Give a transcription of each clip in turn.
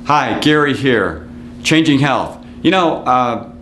Hi, Gary here. Changing Health. You know,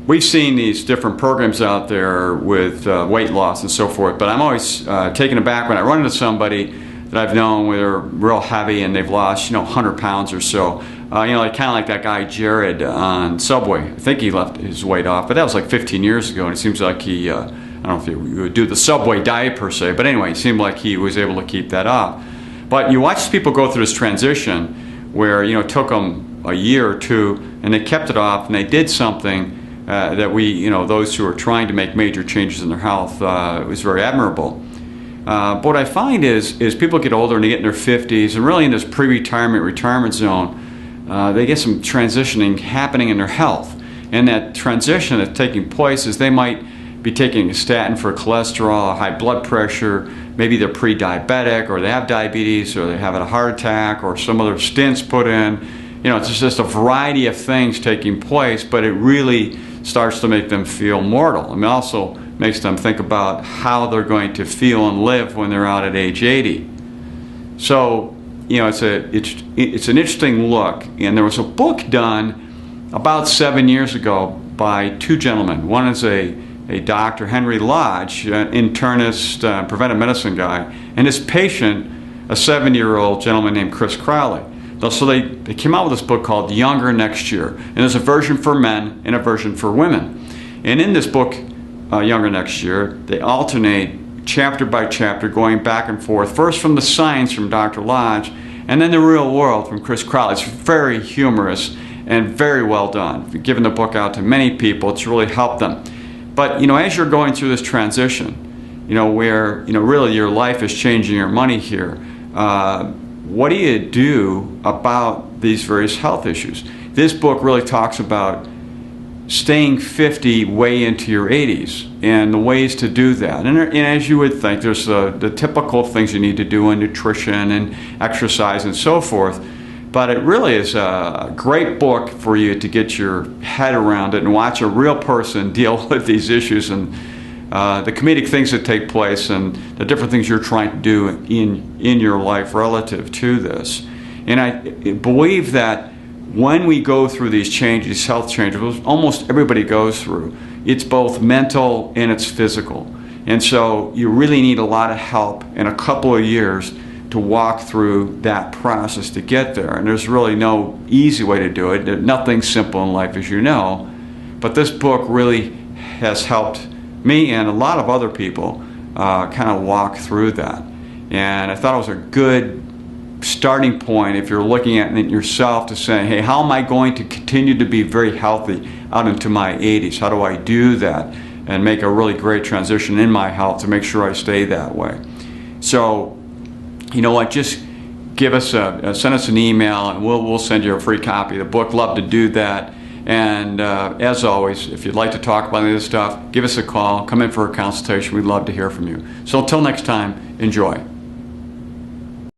we've seen these different programs out there with weight loss and so forth, but I'm always taken aback when I run into somebody that I've known where they're real heavy and they've lost, 100 pounds or so. Like, kind of like that guy Jared on Subway. I think he left his weight off, but that was like 15 years ago, and it seems like he, I don't know if he would do the Subway diet per se, but anyway, it seemed like he was able to keep that off. But you watch people go through this transition where, it took them a year or two, and they kept it off, and they did something that we, those who are trying to make major changes in their health, was very admirable. But what I find is people get older and they get in their 50s, and really in this pre-retirement, retirement zone, they get some transitioning happening in their health. And that transition that's taking place is they might be taking a statin for cholesterol, high blood pressure, maybe they're pre-diabetic, or they have diabetes, or they have a heart attack, or some other stents put in. It's just a variety of things taking place, but it really starts to make them feel mortal. I mean, also makes them think about how they're going to feel and live when they're out at age 80. So, it's an interesting look. And there was a book done about 7 years ago by two gentlemen. One is a Dr. Henry Lodge, an internist, preventive medicine guy, and his patient, a 7-year-old gentleman named Chris Crowley. So they came out with this book called Younger Next Year. And there's a version for men and a version for women. And in this book, Younger Next Year, they alternate chapter by chapter, going back and forth, first from the science from Dr. Lodge, and then the real world from Chris Crowley. It's very humorous and very well done. We've given the book out to many people. It's really helped them. But, as you're going through this transition, where, really your life is changing your money here, what do you do about these various health issues? This book really talks about staying 50 way into your 80s and the ways to do that. And as you would think, there's the typical things you need to do in nutrition and exercise and so forth. But it really is a great book for you to get your head around it and watch a real person deal with these issues and the comedic things that take place and the different things you're trying to do in your life relative to this. And I believe that when we go through these changes, health changes, almost everybody goes through, it's both mental and it's physical. And so you really need a lot of help in a couple of years to walk through that process to get there. And there's really no easy way to do it. Nothing's simple in life, as you know. But this book really has helped me and a lot of other people kind of walk through that. And I thought it was a good starting point if you're looking at it yourself to say, hey, how am I going to continue to be very healthy out into my 80s? How do I do that and make a really great transition in my health to make sure I stay that way? So, you know what, just give us send us an email and we'll send you a free copy of the book. Love to do that. And as always, if you'd like to talk about any of this stuff, give us a call, come in for a consultation. We'd love to hear from you. So until next time, enjoy.